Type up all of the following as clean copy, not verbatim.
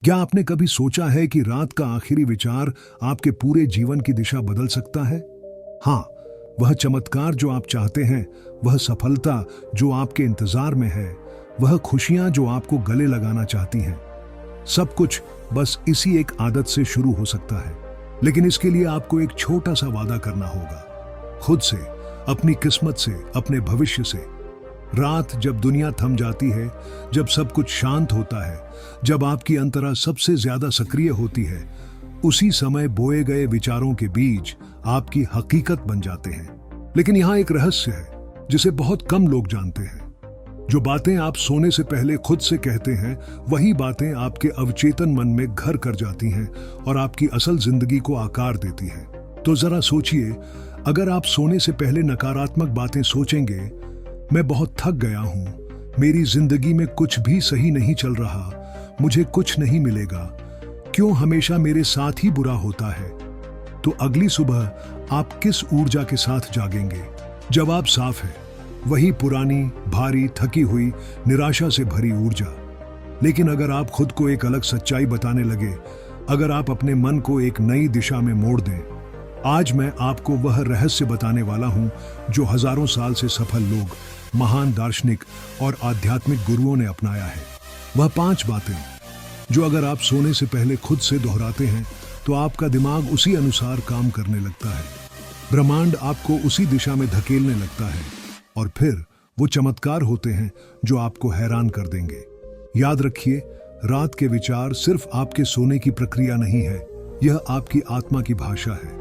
क्या आपने कभी सोचा है कि रात का आखिरी विचार आपके पूरे जीवन की दिशा बदल सकता है? हाँ, वह चमत्कार जो आप चाहते हैं, वह सफलता जो आपके इंतजार में है, वह खुशियां जो आपको गले लगाना चाहती हैं, सब कुछ बस इसी एक आदत से शुरू हो सकता है। लेकिन इसके लिए आपको एक छोटा सा वादा करना होगा, खुद से, अपनी किस्मत से, अपने भविष्य से। रात जब दुनिया थम जाती है, जब सब कुछ शांत होता है, जब आपकी अंतरा सबसे ज्यादा सक्रिय होती है, उसी समय बोए गए विचारों के बीज आपकी हकीकत बन जाते हैं। लेकिन यहां एक रहस्य है जिसे बहुत कम लोग जानते हैं। जो बातें आप सोने से पहले खुद से कहते हैं, वही बातें आपके अवचेतन मन में घर कर जाती हैं और आपकी असल जिंदगी को आकार देती हैं। तो जरा सोचिए, अगर आप सोने से पहले नकारात्मक बातें सोचेंगे, मैं बहुत थक गया हूं, मेरी जिंदगी में कुछ भी सही नहीं चल रहा, मुझे कुछ नहीं मिलेगा, क्यों हमेशा मेरे साथ ही बुरा होता है, तो अगली सुबह आप किस ऊर्जा के साथ जागेंगे? जवाब साफ है, वही पुरानी, भारी, थकी हुई, निराशा से भरी ऊर्जा। लेकिन अगर आप खुद को एक अलग सच्चाई बताने लगे, अगर आप अपने मन को एक नई दिशा में मोड़ दें, आज मैं आपको वह रहस्य बताने वाला हूं जो हजारों साल से सफल लोग, महान दार्शनिक और आध्यात्मिक गुरुओं ने अपनाया है। वह 5 बातें जो अगर आप सोने से पहले खुद से दोहराते हैं तो आपका दिमाग उसी अनुसार काम करने लगता है, ब्रह्मांड आपको उसी दिशा में धकेलने लगता है और फिर वो चमत्कार होते हैं जो आपको हैरान कर देंगे। याद रखिए, रात के विचार सिर्फ आपके सोने की प्रक्रिया नहीं है, यह आपकी आत्मा की भाषा है।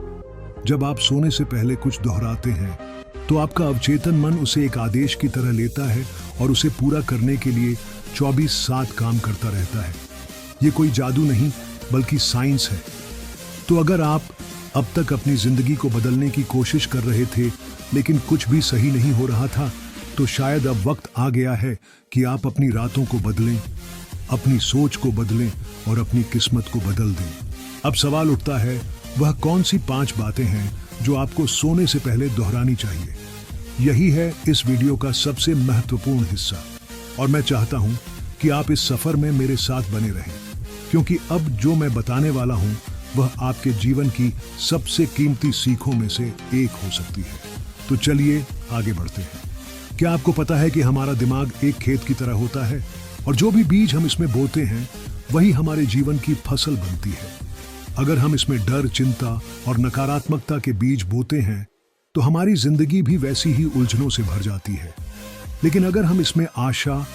जब आप सोने से पहले कुछ दोहराते हैं तो आपका अवचेतन मन उसे एक आदेश की तरह लेता है और उसे पूरा करने के लिए 24/7 काम करता रहता है। ये कोई जादू नहीं, बल्कि साइंस है। तो अगर आप अब तक अपनी जिंदगी को बदलने की कोशिश कर रहे थे लेकिन कुछ भी सही नहीं हो रहा था, तो शायद अब वक्त आ गया है कि आप अपनी रातों को बदलें, अपनी सोच को बदलें और अपनी किस्मत को बदल दें। अब सवाल उठता है, वह कौन सी 5 बातें हैं जो आपको सोने से पहले दोहरानी चाहिए? यही है इस वीडियो का सबसे महत्वपूर्ण हिस्सा और मैं चाहता हूं कि आप इस सफर में मेरे साथ बने रहें, क्योंकि अब जो मैं बताने वाला हूं वह आपके जीवन की सबसे कीमती सीखों में से एक हो सकती है। तो चलिए आगे बढ़ते हैं। क्या आपको पता है कि हमारा दिमाग एक खेत की तरह होता है और जो भी बीज हम इसमें बोते हैं वही हमारे जीवन की फसल बनती है। अगर हम इसमें डर, चिंता और नकारात्मकता के बीज बोते हैं तो हमारी जिंदगी भी वैसी ही उलझनों से भर जाती है। लेकिन अगर हम इसमें आशा,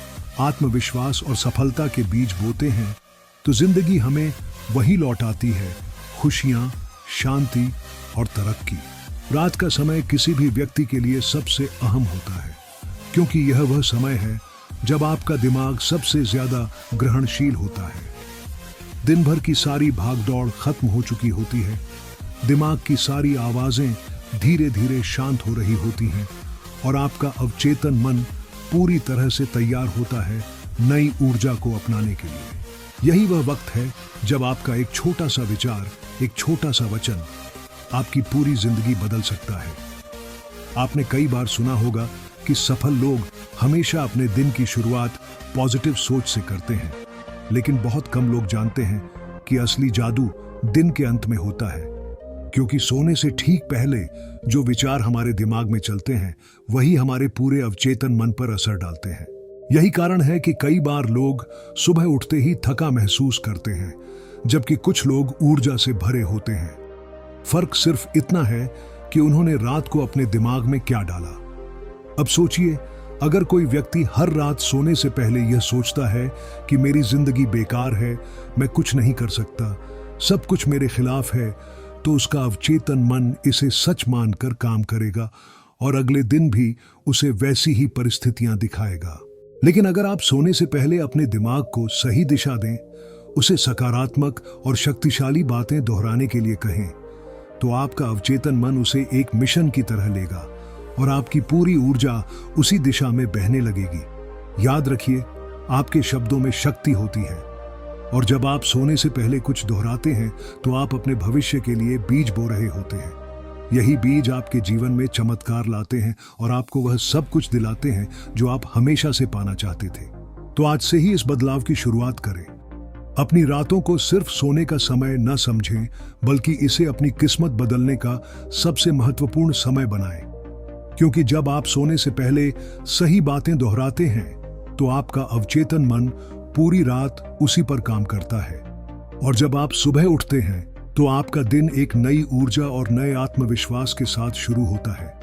आत्मविश्वास और सफलता के बीज बोते हैं तो जिंदगी हमें वही लौटाती है, खुशियां, शांति और तरक्की। रात का समय किसी भी व्यक्ति के लिए सबसे अहम होता है, क्योंकि यह वह समय है जब आपका दिमाग सबसे ज्यादा ग्रहणशील होता है। दिन भर की सारी भागदौड़ खत्म हो चुकी होती है, दिमाग की सारी आवाजें धीरे धीरे शांत हो रही होती हैं और आपका अवचेतन मन पूरी तरह से तैयार होता है नई ऊर्जा को अपनाने के लिए। यही वह वक्त है जब आपका एक छोटा सा विचार, एक छोटा सा वचन आपकी पूरी जिंदगी बदल सकता है। आपने कई बार सुना होगा कि सफल लोग हमेशा अपने दिन की शुरुआत पॉजिटिव सोच से करते हैं, लेकिन बहुत कम लोग जानते हैं कि असली जादू दिन के अंत में होता है, क्योंकि सोने से ठीक पहले जो विचार हमारे दिमाग में चलते हैं वही हमारे पूरे अवचेतन मन पर असर डालते हैं। यही कारण है कि कई बार लोग सुबह उठते ही थका महसूस करते हैं, जबकि कुछ लोग ऊर्जा से भरे होते हैं। फर्क सिर्फ इतना है कि उन्होंने रात को अपने दिमाग में क्या डाला। अब सोचिए, अगर कोई व्यक्ति हर रात सोने से पहले यह सोचता है कि मेरी जिंदगी बेकार है, मैं कुछ नहीं कर सकता, सब कुछ मेरे खिलाफ है, तो उसका अवचेतन मन इसे सच मानकर काम करेगा और अगले दिन भी उसे वैसी ही परिस्थितियां दिखाएगा। लेकिन अगर आप सोने से पहले अपने दिमाग को सही दिशा दें, उसे सकारात्मक और शक्तिशाली बातें दोहराने के लिए कहें, तो आपका अवचेतन मन उसे एक मिशन की तरह लेगा और आपकी पूरी ऊर्जा उसी दिशा में बहने लगेगी। याद रखिए, आपके शब्दों में शक्ति होती है और जब आप सोने से पहले कुछ दोहराते हैं तो आप अपने भविष्य के लिए बीज बो रहे होते हैं। यही बीज आपके जीवन में चमत्कार लाते हैं और आपको वह सब कुछ दिलाते हैं जो आप हमेशा से पाना चाहते थे। तो आज से ही इस बदलाव की शुरुआत करें। अपनी रातों को सिर्फ सोने का समय न समझें, बल्कि इसे अपनी किस्मत बदलने का सबसे महत्वपूर्ण समय बनाएं। क्योंकि जब आप सोने से पहले सही बातें दोहराते हैं तो आपका अवचेतन मन पूरी रात उसी पर काम करता है। और जब आप सुबह उठते हैं तो आपका दिन एक नई ऊर्जा और नए आत्मविश्वास के साथ शुरू होता है।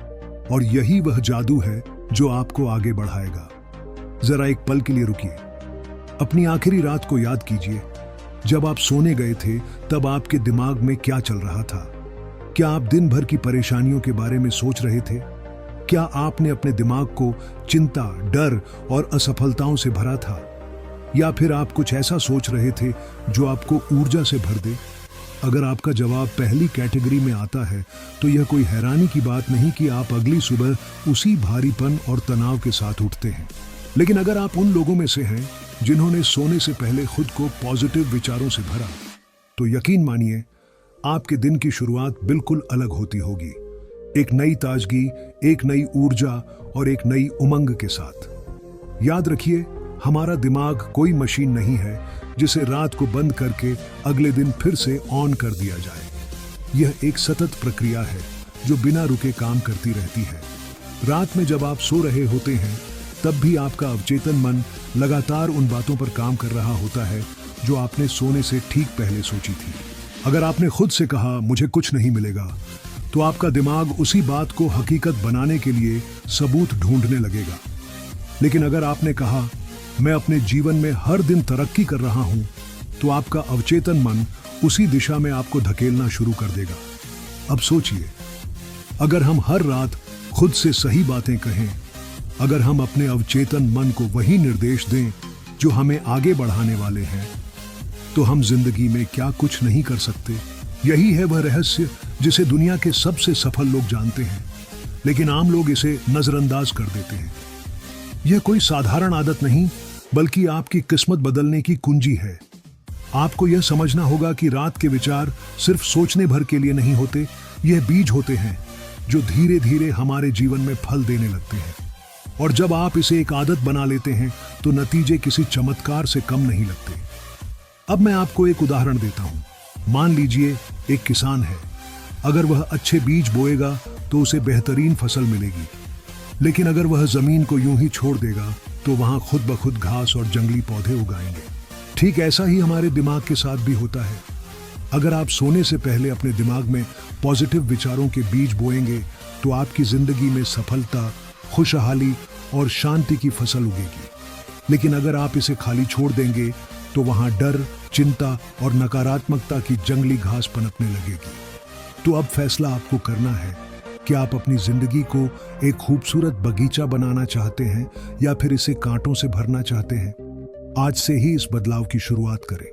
और यही वह जादू है जो आपको आगे बढ़ाएगा। जरा एक पल के लिए रुकिए। अपनी आखिरी रात को याद कीजिए। जब आप सोने गए थे तब आपके दिमाग में क्या चल रहा था? क्या आप दिन भर की परेशानियों के बारे में सोच रहे थे? क्या आपने अपने दिमाग को चिंता, डर और असफलताओं से भरा था? या फिर आप कुछ ऐसा सोच रहे थे जो आपको ऊर्जा से भर दे? अगर आपका जवाब पहली कैटेगरी में आता है तो यह कोई हैरानी की बात नहीं कि आप अगली सुबह उसी भारीपन और तनाव के साथ उठते हैं। लेकिन अगर आप उन लोगों में से हैं जिन्होंने सोने से पहले खुद को पॉजिटिव विचारों से भरा, तो यकीन मानिए आपके दिन की शुरुआत बिल्कुल अलग होती होगी। एक नई ताजगी, एक नई ऊर्जा और एक नई उमंग के साथ। याद रखिए, हमारा दिमाग कोई मशीन नहीं है जिसे रात को बंद करके अगले दिन फिर से ऑन कर दिया जाए। यह एक सतत प्रक्रिया है जो बिना रुके काम करती रहती है। रात में जब आप सो रहे होते हैं तब भी आपका अवचेतन मन लगातार उन बातों पर काम कर रहा होता है जो आपने सोने से ठीक पहले सोची थी। अगर आपने खुद से कहा मुझे कुछ नहीं मिलेगा, तो आपका दिमाग उसी बात को हकीकत बनाने के लिए सबूत ढूंढने लगेगा। लेकिन अगर आपने कहा मैं अपने जीवन में हर दिन तरक्की कर रहा हूं, तो आपका अवचेतन मन उसी दिशा में आपको धकेलना शुरू कर देगा। अब सोचिए, अगर हम हर रात खुद से सही बातें कहें, अगर हम अपने अवचेतन मन को वही निर्देश दें जो हमें आगे बढ़ाने वाले हैं, तो हम जिंदगी में क्या कुछ नहीं कर सकते। यही है वह रहस्य जिसे दुनिया के सबसे सफल लोग जानते हैं, लेकिन आम लोग इसे नजरअंदाज कर देते हैं। यह कोई साधारण आदत नहीं, बल्कि आपकी किस्मत बदलने की कुंजी है। आपको यह समझना होगा कि रात के विचार सिर्फ सोचने भर के लिए नहीं होते, यह बीज होते हैं जो धीरे धीरे हमारे जीवन में फल देने लगते हैं। और जब आप इसे एक आदत बना लेते हैं तो नतीजे किसी चमत्कार से कम नहीं लगते। अब मैं आपको एक उदाहरण देता हूं। मान लीजिए एक किसान है। अगर वह अच्छे बीज बोएगा तो उसे बेहतरीन फसल मिलेगी, लेकिन अगर वह जमीन को यूं ही छोड़ देगा तो वहां खुद ब खुद घास और जंगली पौधे उगाएंगे। ठीक ऐसा ही हमारे दिमाग के साथ भी होता है। अगर आप सोने से पहले अपने दिमाग में पॉजिटिव विचारों के बीज बोएंगे तो आपकी जिंदगी में सफलता, खुशहाली और शांति की फसल उगेगी। लेकिन अगर आप इसे खाली छोड़ देंगे तो वहां डर, चिंता और नकारात्मकता की जंगली घास पनपने लगेगी। तो अब फैसला आपको करना है कि आप अपनी जिंदगी को एक खूबसूरत बगीचा बनाना चाहते हैं या फिर इसे कांटों से भरना चाहते हैं। आज से ही इस बदलाव की शुरुआत करें।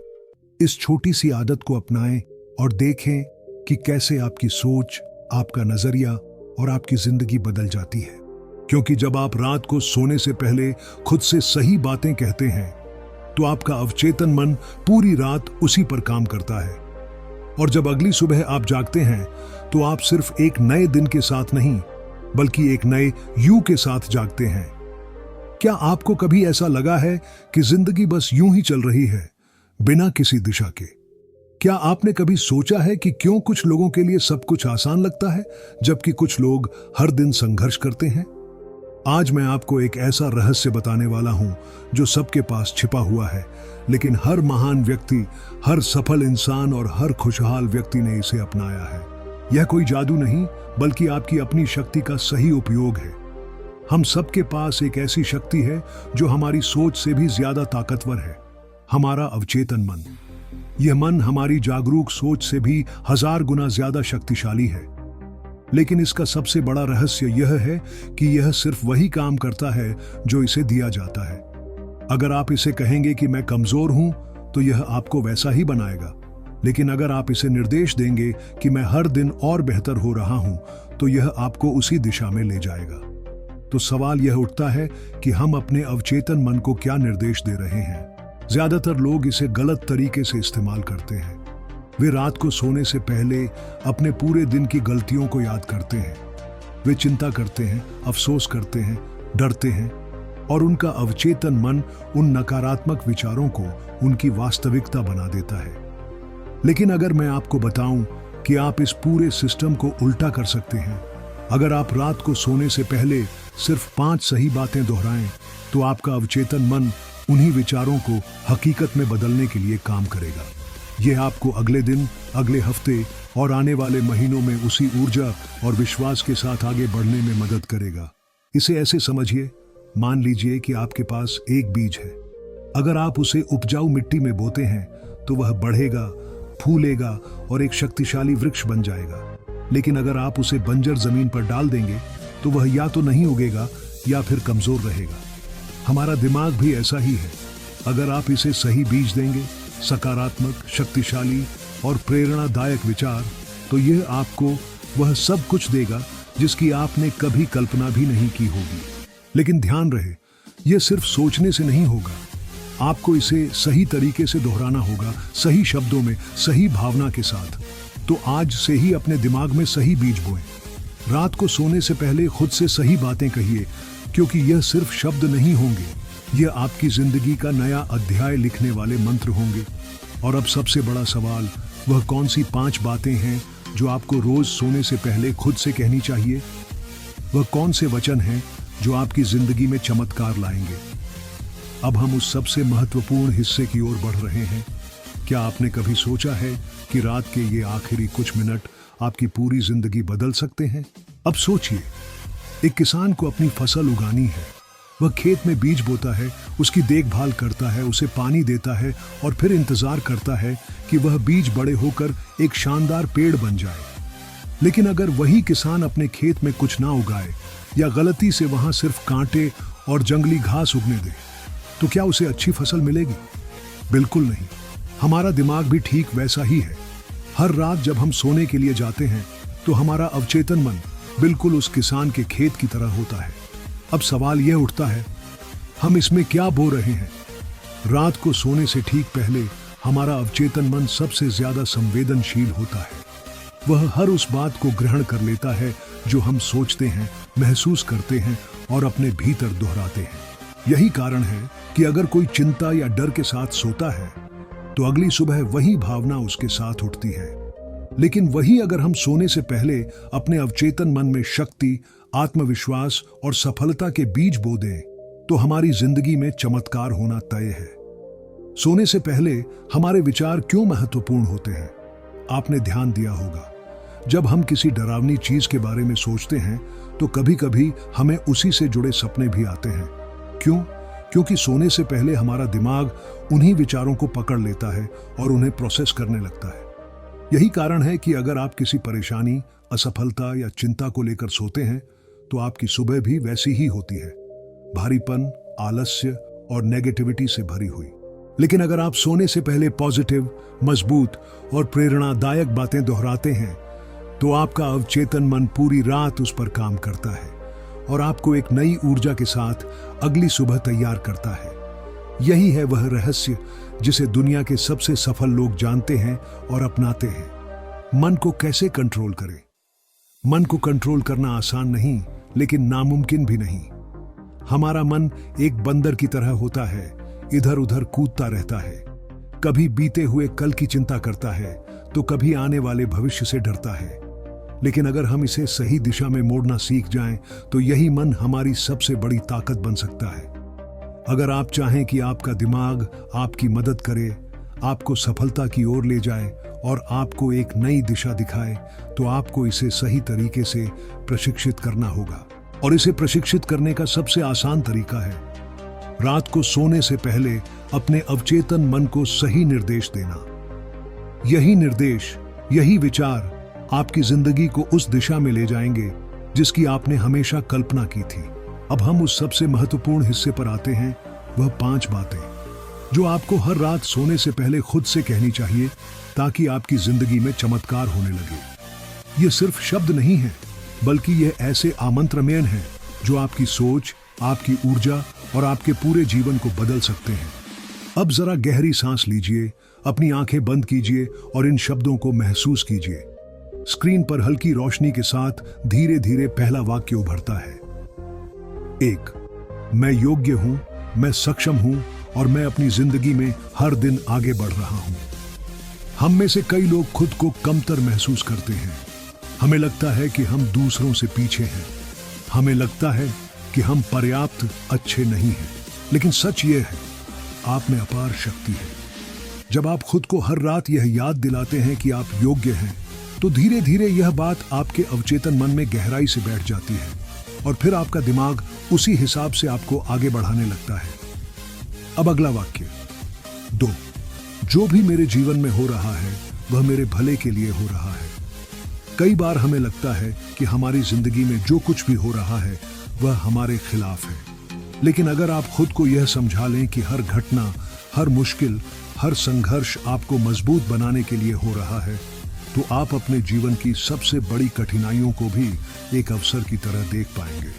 इस छोटी सी आदत को अपनाएं और देखें कि कैसे आपकी सोच, आपका नजरिया और आपकी जिंदगी बदल जाती है। क्योंकि जब आप रात को सोने से पहले खुद से सही बातें कहते हैं तो आपका अवचेतन मन पूरी रात उसी पर काम करता है। और जब अगली सुबह आप जागते हैं तो आप सिर्फ एक नए दिन के साथ नहीं, बल्कि एक नए यू के साथ जागते हैं। क्या आपको कभी ऐसा लगा है कि जिंदगी बस यूं ही चल रही है, बिना किसी दिशा के? क्या आपने कभी सोचा है कि क्यों कुछ लोगों के लिए सब कुछ आसान लगता है जबकि कुछ लोग हर दिन संघर्ष करते हैं? आज मैं आपको एक ऐसा रहस्य बताने वाला हूं जो सबके पास छिपा हुआ है, लेकिन हर महान व्यक्ति, हर सफल इंसान और हर खुशहाल व्यक्ति ने इसे अपनाया है। यह कोई जादू नहीं, बल्कि आपकी अपनी शक्ति का सही उपयोग है। हम सबके पास एक ऐसी शक्ति है जो हमारी सोच से भी ज्यादा ताकतवर है, हमारा अवचेतन मन। यह मन हमारी जागरूक सोच से भी 1000 गुना ज्यादा शक्तिशाली है। लेकिन इसका सबसे बड़ा रहस्य यह है कि यह सिर्फ वही काम करता है जो इसे दिया जाता है। अगर आप इसे कहेंगे कि मैं कमजोर हूं, तो यह आपको वैसा ही बनाएगा। लेकिन अगर आप इसे निर्देश देंगे कि मैं हर दिन और बेहतर हो रहा हूं, तो यह आपको उसी दिशा में ले जाएगा। तो सवाल यह उठता है कि हम अपने अवचेतन मन को क्या निर्देश दे रहे हैं? ज्यादातर लोग इसे गलत तरीके से इस्तेमाल करते हैं। वे रात को सोने से पहले अपने पूरे दिन की गलतियों को याद करते हैं। वे चिंता करते हैं, अफसोस करते हैं, डरते हैं और उनका अवचेतन मन उन नकारात्मक विचारों को उनकी वास्तविकता बना देता है। लेकिन अगर मैं आपको बताऊं कि आप इस पूरे सिस्टम को उल्टा कर सकते हैं, अगर आप रात को सोने से पहले सिर्फ 5 सही बातें दोहराएं, तो आपका अवचेतन मन उन्हीं विचारों को हकीकत में बदलने के लिए काम करेगा। यह आपको अगले दिन, अगले हफ्ते और आने वाले महीनों में उसी ऊर्जा और विश्वास के साथ आगे बढ़ने में मदद करेगा। इसे ऐसे समझिए, मान लीजिए कि आपके पास एक बीज है। अगर आप उसे उपजाऊ मिट्टी में बोते हैं तो वह बढ़ेगा, फूलेगा और एक शक्तिशाली वृक्ष बन जाएगा। लेकिन अगर आप उसे बंजर जमीन पर डाल देंगे तो वह या तो नहीं उगेगा या फिर कमजोर रहेगा। हमारा दिमाग भी ऐसा ही है। अगर आप इसे सही बीज देंगे, सकारात्मक, शक्तिशाली और प्रेरणादायक विचार, तो यह आपको वह सब कुछ देगा जिसकी आपने कभी कल्पना भी नहीं की होगी। लेकिन ध्यान रहे, यह सिर्फ सोचने से नहीं होगा। आपको इसे सही तरीके से दोहराना होगा, सही शब्दों में, सही भावना के साथ। तो आज से ही अपने दिमाग में सही बीज बोएं। रात को सोने से पहले खुद से सही बातें कहिए, क्योंकि यह सिर्फ शब्द नहीं होंगे, यह आपकी जिंदगी का नया अध्याय लिखने वाले मंत्र होंगे। और अब सबसे बड़ा सवाल, वह कौन सी 5 बातें हैं जो आपको रोज सोने से पहले खुद से कहनी चाहिए? वह कौन से वचन हैं जो आपकी जिंदगी में चमत्कार लाएंगे? अब हम उस सबसे महत्वपूर्ण हिस्से की ओर बढ़ रहे हैं। क्या आपने कभी सोचा है कि रात के ये आखिरी कुछ मिनट आपकी पूरी जिंदगी बदल सकते हैं? अब सोचिए, एक किसान को अपनी फसल उगानी है। वह खेत में बीज बोता है, उसकी देखभाल करता है, उसे पानी देता है और फिर इंतजार करता है कि वह बीज बड़े होकर एक शानदार पेड़ बन जाए। लेकिन अगर वही किसान अपने खेत में कुछ ना उगाए या गलती से वहां सिर्फ कांटे और जंगली घास उगने दे, तो क्या उसे अच्छी फसल मिलेगी? बिल्कुल नहीं। हमारा दिमाग भी ठीक वैसा ही है। हर रात जब हम सोने के लिए जाते हैं तो हमारा अवचेतन मन बिल्कुल उस किसान के खेत की तरह होता है। अब सवाल यह उठता है, हम इसमें क्या बो रहे हैं? रात को सोने से ठीक पहले हमारा अवचेतन मन सबसे ज्यादा संवेदनशील होता है। वह हर उस बात को ग्रहण कर लेता है जो हम सोचते हैं, महसूस करते हैं और अपने भीतर दोहराते हैं। यही कारण है कि अगर कोई चिंता या डर के साथ सोता है तो अगली सुबह वही भावना उसके साथ उठती है। लेकिन वही अगर हम सोने से पहले अपने अवचेतन मन में शक्ति, आत्मविश्वास और सफलता के बीज बो दें, तो हमारी जिंदगी में चमत्कार होना तय है। सोने से पहले हमारे विचार क्यों महत्वपूर्ण होते हैं? आपने ध्यान दिया होगा, जब हम किसी डरावनी चीज के बारे में सोचते हैं तो कभी कभी हमें उसी से जुड़े सपने भी आते हैं। क्यों? क्योंकि सोने से पहले हमारा दिमाग उन्हीं विचारों को पकड़ लेता है और उन्हें प्रोसेस करने लगता है। यही कारण है कि अगर आप किसी परेशानी, असफलता या चिंता को लेकर सोते हैं तो आपकी सुबह भी वैसी ही होती है, भारीपन, आलस्य और नेगेटिविटी से भरी हुई। लेकिन अगर आप सोने से पहले पॉजिटिव, मजबूत और प्रेरणादायक बातें दोहराते हैं तो आपका अवचेतन मन पूरी रात उस पर काम करता है और आपको एक नई ऊर्जा के साथ अगली सुबह तैयार करता है। यही है वह रहस्य जिसे दुनिया के सबसे सफल लोग जानते हैं और अपनाते हैं। मन को कैसे कंट्रोल करें? मन को कंट्रोल करना आसान नहीं, लेकिन नामुमकिन भी नहीं। हमारा मन एक बंदर की तरह होता है, इधर उधर कूदता रहता है। कभी बीते हुए कल की चिंता करता है तो कभी आने वाले भविष्य से डरता है। लेकिन अगर हम इसे सही दिशा में मोड़ना सीख जाएं, तो यही मन हमारी सबसे बड़ी ताकत बन सकता है। अगर आप चाहें कि आपका दिमाग आपकी मदद करे, आपको सफलता की ओर ले जाए और आपको एक नई दिशा दिखाए, तो आपको इसे सही तरीके से प्रशिक्षित करना होगा। और इसे प्रशिक्षित करने का सबसे आसान तरीका है रात को सोने से पहले अपने अवचेतन मन को सही निर्देश देना। यही निर्देश, यही विचार आपकी जिंदगी को उस दिशा में ले जाएंगे जिसकी आपने हमेशा कल्पना की थी। अब हम उस सबसे महत्वपूर्ण हिस्से पर आते हैं, वह 5 बातें जो आपको हर रात सोने से पहले खुद से कहनी चाहिए ताकि आपकी जिंदगी में चमत्कार होने लगे। ये सिर्फ शब्द नहीं है, बल्कि यह ऐसे आमंत्रण हैं जो आपकी सोच, आपकी ऊर्जा और आपके पूरे जीवन को बदल सकते हैं। अब जरा गहरी सांस लीजिए, अपनी आंखें बंद कीजिए और इन शब्दों को महसूस कीजिए। स्क्रीन पर हल्की रोशनी के साथ धीरे धीरे पहला वाक्य उभरता है। 1. मैं योग्य हूं, मैं सक्षम हूं और मैं अपनी जिंदगी में हर दिन आगे बढ़ रहा हूं। हम में से कई लोग खुद को कमतर महसूस करते हैं। हमें लगता है कि हम दूसरों से पीछे हैं। हमें लगता है कि हम पर्याप्त अच्छे नहीं हैं। लेकिन सच ये है, आप में अपार शक्ति है। जब आप खुद को हर रात यह याद दिलाते हैं कि आप योग्य हैं, तो धीरे धीरे यह बात आपके अवचेतन मन में गहराई से बैठ जाती है और फिर आपका दिमाग उसी हिसाब से आपको आगे बढ़ाने लगता है। अब अगला वाक्य 2। जो भी मेरे जीवन में हो रहा है वह मेरे भले के लिए हो रहा है। कई बार हमें लगता है कि हमारी जिंदगी में जो कुछ भी हो रहा है वह हमारे खिलाफ है। लेकिन अगर आप खुद को यह समझा लें कि हर घटना, हर मुश्किल, हर संघर्ष आपको मजबूत बनाने के लिए हो रहा है, तो आप अपने जीवन की सबसे बड़ी कठिनाइयों को भी एक अवसर की तरह देख पाएंगे।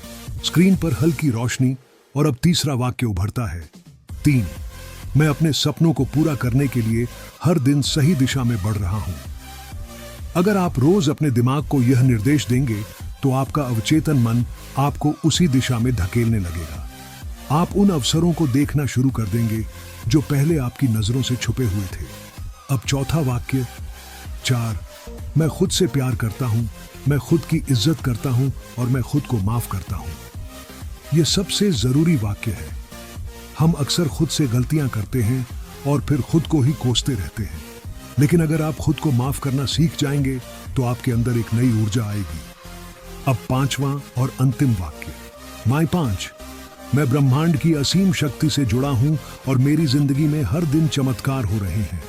स्क्रीन पर हल्की रोशनी और अब तीसरा वाक्य उभरता है 3। मैं अपने सपनों को पूरा करने के लिए हर दिन सही दिशा में बढ़ रहा हूं। अगर आप रोज अपने दिमाग को यह निर्देश देंगे तो आपका अवचेतन मन आपको उसी दिशा में धकेलने लगेगा। आप उन अवसरों को देखना शुरू कर देंगे जो पहले आपकी नजरों से छुपे हुए थे। अब चौथा वाक्य 4। मैं खुद से प्यार करता हूं, मैं खुद की इज्जत करता हूं और मैं खुद को माफ करता हूं। यह सबसे जरूरी वाक्य है। हम अक्सर खुद से गलतियां करते हैं और फिर खुद को ही कोसते रहते हैं। लेकिन अगर आप खुद को माफ करना सीख जाएंगे तो आपके अंदर एक नई ऊर्जा आएगी। अब 5वां और अंतिम वाक्य माय 5। मैं ब्रह्मांड की असीम शक्ति से जुड़ा हूं और मेरी जिंदगी में हर दिन चमत्कार हो रहे हैं।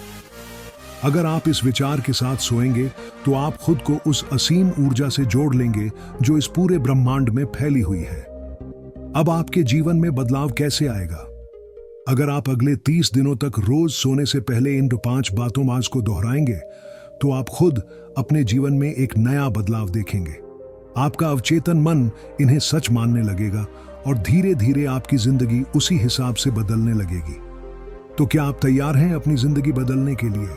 अगर आप इस विचार के साथ सोएंगे तो आप खुद को उस असीम ऊर्जा से जोड़ लेंगे जो इस पूरे ब्रह्मांड में फैली हुई है। अब आपके जीवन में बदलाव कैसे आएगा? अगर आप अगले 30 दिनों तक रोज सोने से पहले इन 5 बातों को दोहराएंगे तो आप खुद अपने जीवन में एक नया बदलाव देखेंगे। आपका अवचेतन मन इन्हें सच मानने लगेगा और धीरे धीरे आपकी जिंदगी उसी हिसाब से बदलने लगेगी। तो क्या आप तैयार हैं अपनी जिंदगी बदलने के लिए?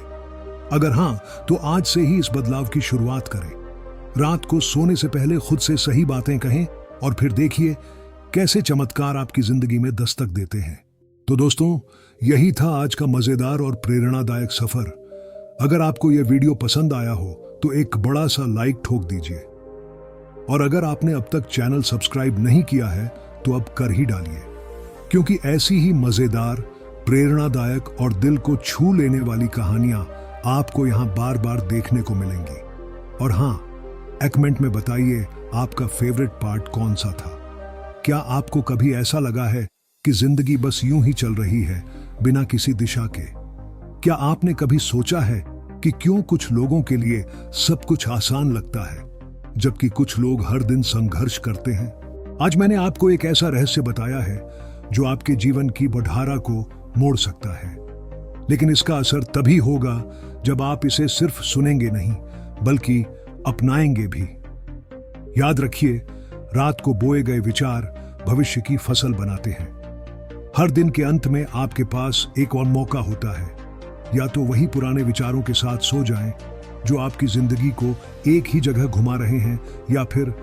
अगर हां, तो आज से ही इस बदलाव की शुरुआत करें। रात को सोने से पहले खुद से सही बातें कहें और फिर देखिए कैसे चमत्कार आपकी जिंदगी में दस्तक देते हैं। तो दोस्तों, यही था आज का मजेदार और प्रेरणादायक सफर। अगर आपको यह वीडियो पसंद आया हो तो एक बड़ा सा लाइक ठोक दीजिए और अगर आपने अब तक चैनल सब्सक्राइब नहीं किया है तो अब कर ही डालिए, क्योंकि ऐसी ही मजेदार, प्रेरणादायक और दिल को छू लेने वाली कहानियां आपको यहां बार बार देखने को मिलेंगी। और हां, कमेंट में बताइए आपका फेवरेट पार्ट कौन सा था। क्या आपको कभी ऐसा लगा है कि जिंदगी बस यूं ही चल रही है बिना किसी दिशा के? क्या आपने कभी सोचा है कि क्यों कुछ लोगों के लिए सब कुछ आसान लगता है जबकि कुछ लोग हर दिन संघर्ष करते हैं? आज मैंने आपको एक ऐसा रहस्य बताया है जो आपके जीवन की बौधारा को मोड़ सकता है। लेकिन इसका असर तभी होगा जब आप इसे सिर्फ सुनेंगे नहीं बल्कि अपनाएंगे भी। याद रखिए, रात को बोए गए विचार भविष्य की फसल बनाते हैं। हर दिन के अंत में आपके पास एक और मौका होता है। या तो वही पुराने विचारों के साथ सो जाएं जो आपकी जिंदगी को एक ही जगह घुमा रहे हैं, या फिर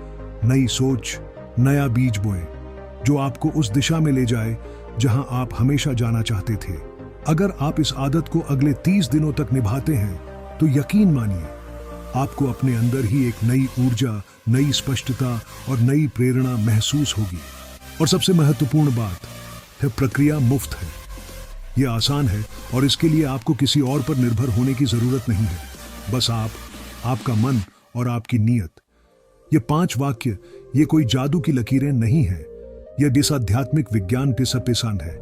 नई सोच, नया बीज बोएं जो आपको उस दिशा में ले जाए जहां आप हमेशा जाना चाहते थे। अगर आप इस आदत को अगले 30 दिनों तक निभाते हैं तो यकीन मानिए आपको अपने अंदर ही एक नई ऊर्जा, नई स्पष्टता और नई प्रेरणा महसूस होगी। और सबसे महत्वपूर्ण बात है, प्रक्रिया मुफ्त है, यह आसान है और इसके लिए आपको किसी और पर निर्भर होने की जरूरत नहीं है। बस आप, आपका मन और आपकी नीयत। ये 5 वाक्य, ये कोई जादू की लकीरें नहीं है। यह जिस आध्यात्मिक विज्ञान पिसान है।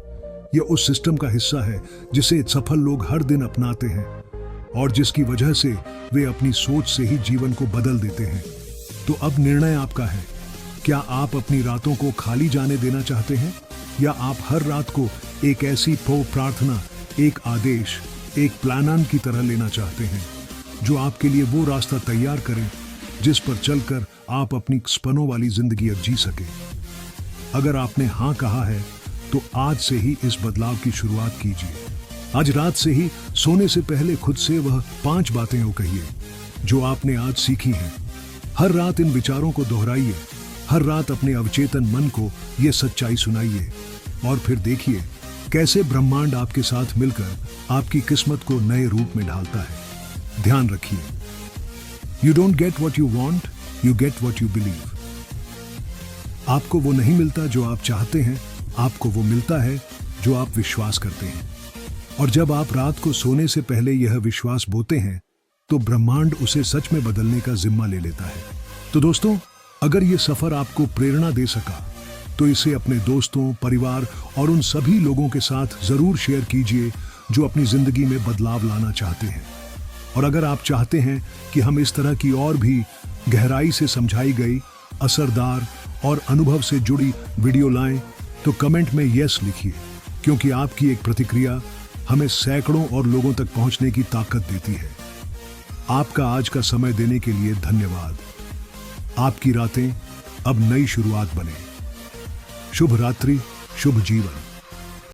यह उस सिस्टम का हिस्सा है जिसे सफल लोग हर दिन अपनाते हैं और जिसकी वजह से वे अपनी सोच से ही जीवन को बदल देते हैं। तो अब निर्णय आपका है। क्या आप अपनी रातों को खाली जाने देना चाहते हैं, या आप हर रात को एक ऐसी प्रार्थना, एक आदेश, एक प्लान की तरह लेना चाहते हैं जो आपके लिए वो रास्ता तैयार करें जिस पर चलकर आप अपनी सपनों वाली जिंदगी अब जी सके? अगर आपने हाँ कहा है तो आज से ही इस बदलाव की शुरुआत कीजिए। आज रात से ही सोने से पहले खुद से वह 5 बातें कहिए जो आपने आज सीखी हैं। हर रात इन विचारों को दोहराइए हर रात अपने अवचेतन मन को यह सच्चाई सुनाइए और फिर देखिए कैसे ब्रह्मांड आपके साथ मिलकर आपकी किस्मत को नए रूप में ढालता है। ध्यान रखिए, you don't get what you want, you get what you believe. आपको वो नहीं मिलता जो आप चाहते हैं, आपको वो मिलता है जो आप विश्वास करते हैं। और जब आप रात को सोने से पहले यह विश्वास बोते हैं तो ब्रह्मांड उसे सच में बदलने का जिम्मा ले लेता है। तो दोस्तों, अगर ये सफर आपको प्रेरणा दे सका तो इसे अपने दोस्तों, परिवार और उन सभी लोगों के साथ जरूर शेयर कीजिए जो अपनी जिंदगी में बदलाव लाना चाहते हैं। और अगर आप चाहते हैं कि हम इस तरह की और भी गहराई से समझाई गई, असरदार और अनुभव से जुड़ी वीडियो लाएं तो कमेंट में यस लिखिए, क्योंकि आपकी एक प्रतिक्रिया हमें सैकड़ों और लोगों तक पहुंचने की ताकत देती है। आपका आज का समय देने के लिए धन्यवाद। आपकी रातें अब नई शुरुआत बने। शुभ रात्रि, शुभ जीवन।